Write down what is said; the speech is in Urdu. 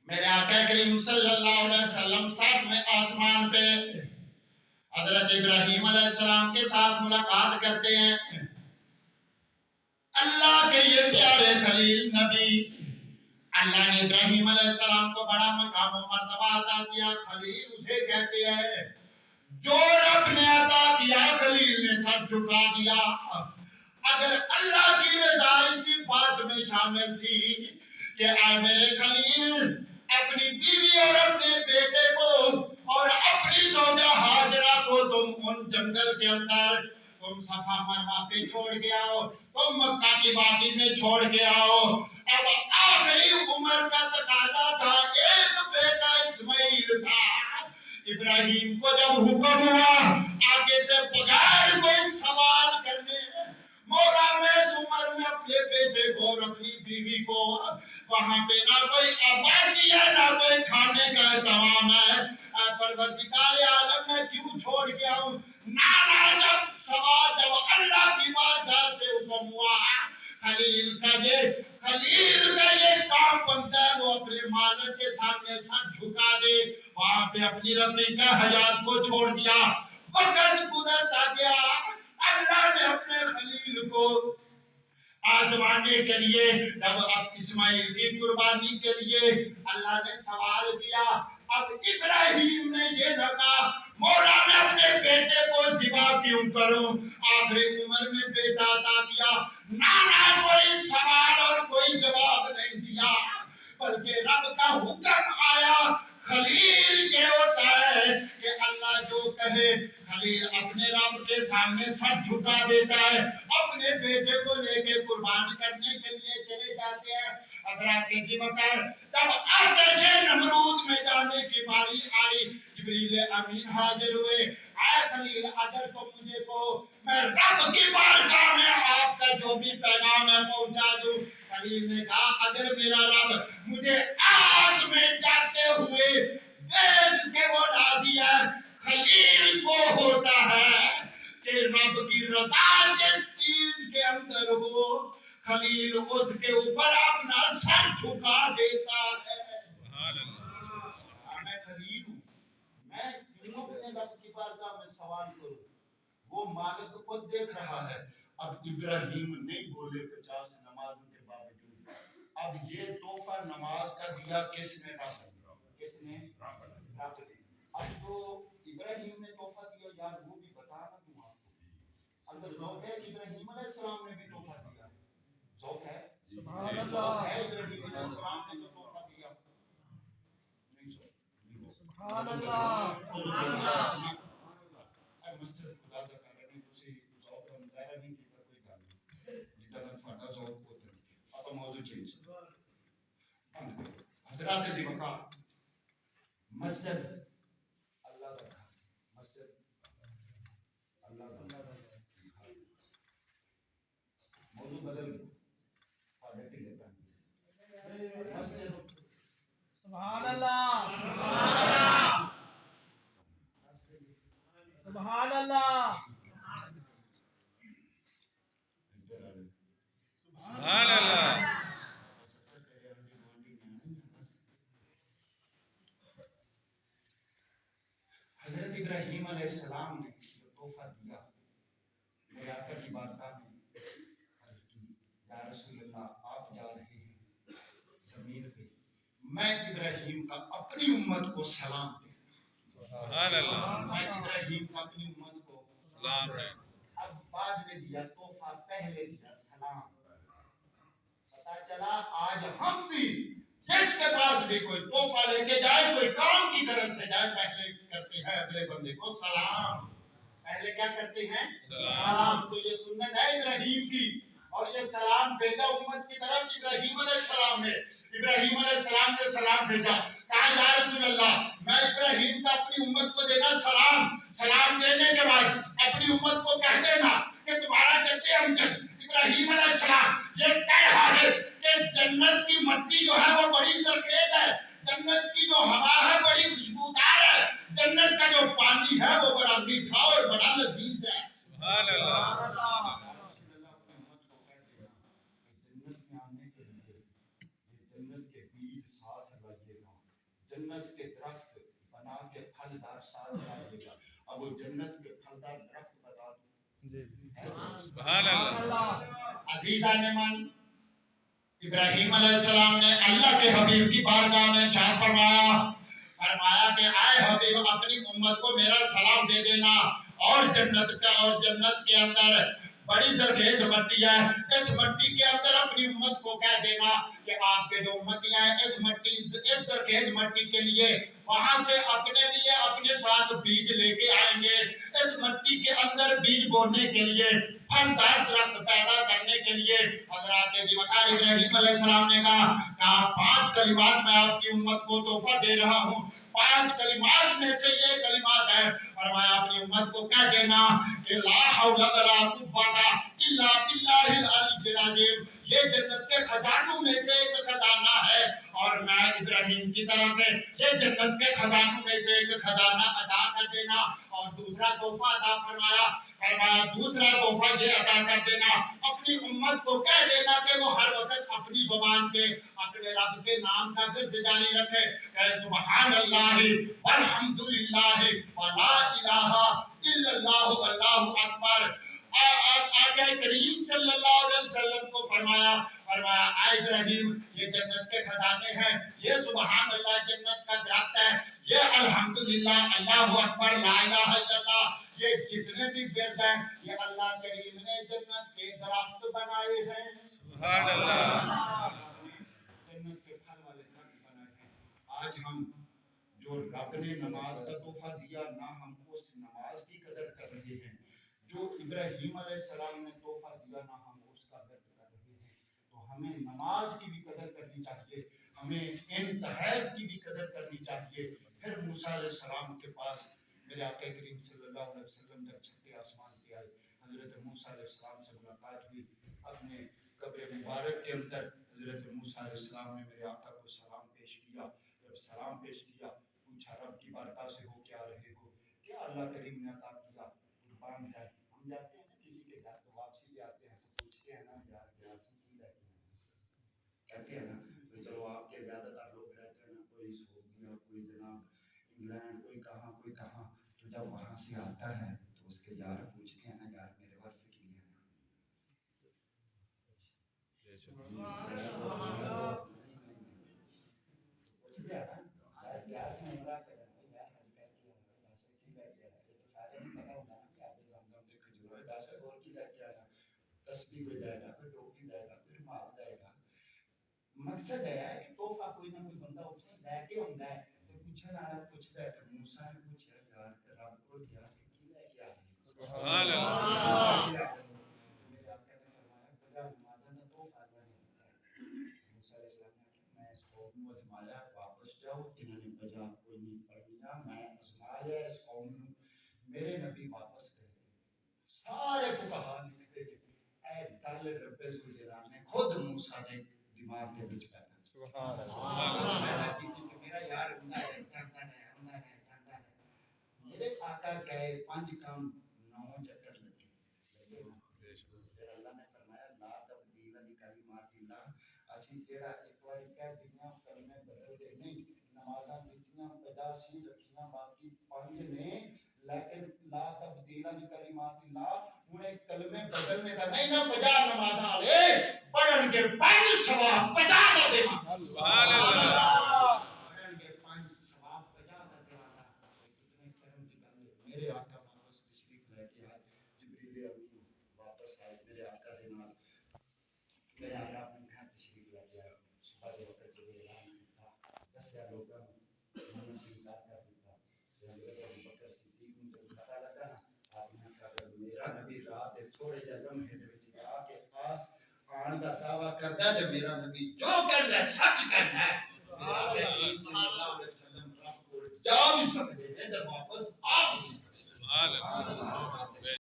میرے آقا کریم صلی اللہ علیہ وسلم ساتویں آسمان پہ حضرت ابراہیم علیہ السلام کے ساتھ ملاقات کرتے ہیں. اللہ کے یہ پیارے خلیل نبی، اللہ نے ابراہیم علیہ السلام کو بڑا مقام و مرتبہ عطا کیا. خلیل اسے کہتے ہیں جو رب نے عطا کیا خلیل نے سر جھکا دیا. اگر اللہ کی رضا اسی بات میں شامل تھی کہ اے میرے خلیل اپنی بیوی اور اپنے بیٹے کو اور اپنی زوجہ ہاجرہ کو تم ان جنگل کے اندر تم صفا مروہ پہ چھوڑ کے آؤ، تم مکہ کی وادی میں چھوڑ کے آؤ. اب آخری عمر کا تقاضا تھا، ایک بیٹا اسماعیل تھا. ابراہیم کو جب حکم ہوا آگے سے بغیر کوئی سوال کرنے مولا میں اس عمر میں اپنے بیٹے کو اور اپنی بیوی کو وہاں پہ نہ کوئی آبادی ہے نہ کوئی کھانے کا اہتمام ہے، پروردگار عالم میں کیوں چھوڑ کے آؤں؟ نانا جب اللہ کی بارگاہ سے حکم ہوا خلیل کا یہ کام بنتا ہے وہ اپنے مالک کے سامنے سر جھکا دے. وہاں پہ اپنی رفیقہ حیات کو چھوڑ دیا. وقت گزرتا گیا، اللہ نے اپنے خلیل کو آزمانے کے لیے جب اب اسماعیل کی قربانی کے لیے اللہ نے سوال کیا. اب ابراہیم نے یہ نہ کہا مولا میں اپنے بیٹے کو ذبح کیوں کروں، آخری عمر میں بیٹا عطا کیا. نہ کوئی سوال اور کوئی جواب نہیں دیا، بلکہ رب کا حکم آیا. خلیل یہ ہوتا ہے کہ اللہ جو کہے خلیل اپنے رب کے سامنے سر جھکا دیتا ہے، اپنے بیٹے کو لے کے قربان کرنے کے لیے چلے جاتے ہیں. حضرات جی بکر جب آتش نمرود میں جانے کی باری آئی جبریل امین حاضر ہوئے. اے خلیل اگر تم مجھے کو میں رب کی بارگاہ میں آپ کا جو بھی پیغام ہے پہنچا دوں. خلیل نے کہا اگر میرا رب مجھے آگ میں جاتے ہوئے دیکھ کے وہ راضی ہے. خلیل وہ ہوتا ہے کہ رب کی رضا جس چیز کے اندر ہو خلیل اس کے اوپر اپنا سر جھکا دیتا ہے. میں خلیل ہوں، میں کیوں اپنے رب کی بارگاہ میں سوال کروں؟ وہ مالک خود دیکھ رہا ہے. اب ابراہیم نہیں بولے 50 نمازوں کے باوجود. اب یہ تحفہ نماز کا دیا کس نے؟ کس نے؟ رب نے. اب تو ابراہیم نے تحفہ دیا یار وہ بھی بتانا تم آپ کو. اگر ذوق ہے ابراہیم علیہ السلام نے بھی تحفہ دیا، ذوق ہے سبحان اللہ، ذوق ہے ابراہیم علیہ السلام نے جو تحفہ دیا. سبحان اللہ سبحان اللہ. مسجد خدا دا کر رہے تسی ذوق کا مظاہرہ نہیں کیتا کوئی گل جدا میں تھوڑا ذوق ہوتا ہے. آپ موضوع چینج حضرات ذی بقا مسجد اللہ کا گھر، مسجد اللہ کا گھر. موضوع بدل پاگل ٹھیک ہے مسجد سبحان اللہ سبحان اللہ سبحان اللہ. حضرت ابراہیم علیہ السلام نے جو تحفہ دیا میرے آقا کی بارگاہ میں عرض کی یا رسول اللہ آپ جا رہے ہیں زمین پہ، میں ابراہیم کا اپنی امت کو سلام دے. سبحان اللہ. میں ابراہیم کا اپنی امت کو سلام دے. اب بعد میں دیا تحفہ، پہلے دیا سلام. پتا چلا آج ہم بھی جس کے پاس بھی کوئی تحفہ لے کے جائے کوئی کام کی طرف سے جائے پہلے کرتے ہیں اگلے بندے کو سلام. پہلے کیا کرتے ہیں؟ سلام. تو یہ سنت ہے ابراہیم کی اور یہ سلام بھیجا امت کی طرف ابراہیم علیہ السلام نے. ابراہیم علیہ السلام نے سلام بھیجا، کہا یا رسول اللہ میں ابراہیم کا اپنی امت کو دینا سلام. سلام دینے کے بعد اپنی امت کو کہہ دینا کہ تمہارا جد امجد ابراہیم علیہ السلام یہ کہہ رہا ہے کہ جنت کی مٹی جو ہے وہ بڑی زرخیز ہے، جنت کی جو ہوا ہے بڑی خوشبودار ہے، جنت کا جو پانی ہے وہ بڑا میٹھا اور بڑا لذیذ ہے. سبحان اللہ. جنت میں آنے کے لیے یہ جنت کے بیج ساتھ لائیے گا، جنت کے درخت بنا کے پھلدار ساتھ لائیے گا. اب وہ جنت کے پھلدار درخت بتا دو. سبحان اللہ. عزیزان من، ابراہیم علیہ السلام نے اللہ کے حبیب کی بارگاہ میں ارشاد فرمایا کہ اے حبیب اپنی امت کو میرا سلام دے دینا، اور جنت کے اندر بڑی زرخیز مٹی ہے، اس مٹی کے اندر اپنی امت کو کہہ دینا کہ آپ کے جو امتیاں ہیں اس زرخیز مٹی کے لیے وہاں سے اپنے ساتھ بیج لے کے آئیں گے. اس مٹی کے اندر بیج بونے کے لیے، پھلدار درخت پیدا کرنے کے لیے حضرات ابراہیم علیہ السلام نے کہا 5 کلمات میں آپ کی امت کو تحفہ دے رہا ہوں. 5 کلمات میں سے یہ کلمات ہے. فرمایا اپنی امت کو کہہ دینا کہ لا حول ولا قوت الا باللہ العلی العظیم. یہ جنت کے خزانوں میں سے ایک خزانہ ہے، اور میں ابراہیم کی طرف سے یہ جنت کے خزانوں میں سے ایک خزانہ ادا کر دینا. اور دوسرا تحفہ عطا فرمایا دوسرا تحفہ یہ عطا کر دینا، اپنی امت کو کہہ دینا کہ وہ ہر وقت اپنی زبان پہ اپنے رب کے نام کا ورد جاری رکھے کہ سبحان اللہ والحمدللہ ولا الہ الا اللہ واللہ اکبر. آقا کریم صلی اللہ علیہ وسلم کو فرمایا اے ابراہیم یہ جنت کے خزانے ہیں، یہ سبحان اللہ جنت کا درخت ہے، یہ الحمدللہ اللہ اکبر لا الہ الا اللہ یہ جتنے بھی ورد ہیں یہ اللہ کریم نے جنت کے درخت بنائے ہیں. سبحان اللہ. جنت کے پھل والے درخت بنائے ہیں. آج ہم جو رب نے نماز کا تحفہ دیا نہ ہم اس نماز کی قدر کر رہے ہیں، جو ابراہیم علیہ السلام نے تحفہ دیا نہ ہم اس کا ورد کر رہے ہیں. تو ہمیں نماز کی بھی قدر کرنی چاہیے، ہمیں ان تحائف کی بھی قدر کرنی چاہیے. پھر موسیٰ علیہ السلام کے پاس میرے آقا کریم صلی اللہ علیہ وسلم جب چھٹے آسمان پہ آئے، حضرت موسیٰ علیہ السلام سے ملاقات ہوئی. اپنے قبر مبارک کے اندر حضرت موسیٰ علیہ السلام نے میرے آقا کو سلام پیش کیا. جب سلام پیش کیا پوچھا رب کی بارگاہ سے ہو کیا رہے ہو، کیا اللہ کریم نے عطا کیا؟ قربان ہے. ہم جاتے ہیں نا کسی کے گھر تو واپسی پہ آتے ہیں تو پوچھتے ہیں نا یار گیاسی کی رہتی ہیں، کہتے ہیں نا چلو آپ کے زیادہ تر لوگ رہتے ہیں نا کوئی سعودیہ کوئی جناب انگلینڈ کوئی کہاں تو جب وہاں سے آتا ہے تو اس کے یار پوچھتے ہیں نا یار میرے واسطے کی لیا ہے. پوچھ لیا نا یار گیاس میں عمرہ کریں یار ہلکا کی عمرہ دس کی لے کے آیا. یہ تو سارے نہیں پتا ہوگا نا کہ آپ زمزم سے کھجور ہوئے 10 اور کی لے کے آیا، تسبیح کوئی دے گا، کوئی ٹوپی دے گا، کوئی رومال دے گا. مقصد ہے کہ تحفہ کوئی نہ کوئی بندہ اس نے لے کے آندا ہے. تو پوچھنے والا پوچھتا ہے کہ موسیٰ نے پوچھا یار تے رب کو گیاس کی لے کے آئے. سبحان اللہ. میرے آقا نے فرمایا خدا نمازاں دا تحفہ نہیں دیتا ہے. موسیٰ علیہ السلام نے کہا میں اس قوم کو آزمایا واپس جاؤ انہوں نے بجا کوئی نہیں پڑھیا میں آزما لیا اس قوم نو میرے نبی واپس گئے. سارے فقہا لکھتے کہ اے گل رب ذوالجلال نے خود موسیٰ دے دماغ دے وچ پیدا کی. سبحان اللہ. پیدا کی کہ میرا یار ہوندا ہے جاندا ہے. میرے آقا کہے 5 کام 9 چکر لگے. پھر اللہ نے فرمایا لا تبدیل لکلمات اللہ. اسی جیڑا ایک بار کہہ دنیا کلمے بدل دے نہیں. نمازاں جتنیاں 50 سی رکھیاں باقی 5 نے لیکن لا تبدیل لکلمات اللہ ہن ایک کلمے بدلنے دا نہیں نا 50 نمازاں والے پڑھن کے 5 ثواب 50 دا دینا. سبحان اللہ. پڑھن کے 5 ثواب 50 دا دینا. کتنے کرم دی گل ہے. میرے آقا واپس تشریف لے کے آئے. جبریل امین واپس آئے میرے آقا دے نال. میرے آقا اپنے گھر تشریف لے کے آئے. صبح کے وقت جو اعلان کیتا دسیا لوگاں نوں انتظار کر دیتا. حضرت ابوبکر صدیق نوں جب پتہ لگا نا آپ نے کہا میرا نبی رات دے تھوڑے جے لمحے دے وچ آ کے پاس آن دا دعویٰ کردا تے میرا نبی جو کردا سچ کردا ہے. میرے آقا کریم صلی اللہ علیہ وسلم رب کو جا بھی سکدے نے تے واپس آ بھی سکدے. سبحان اللہ.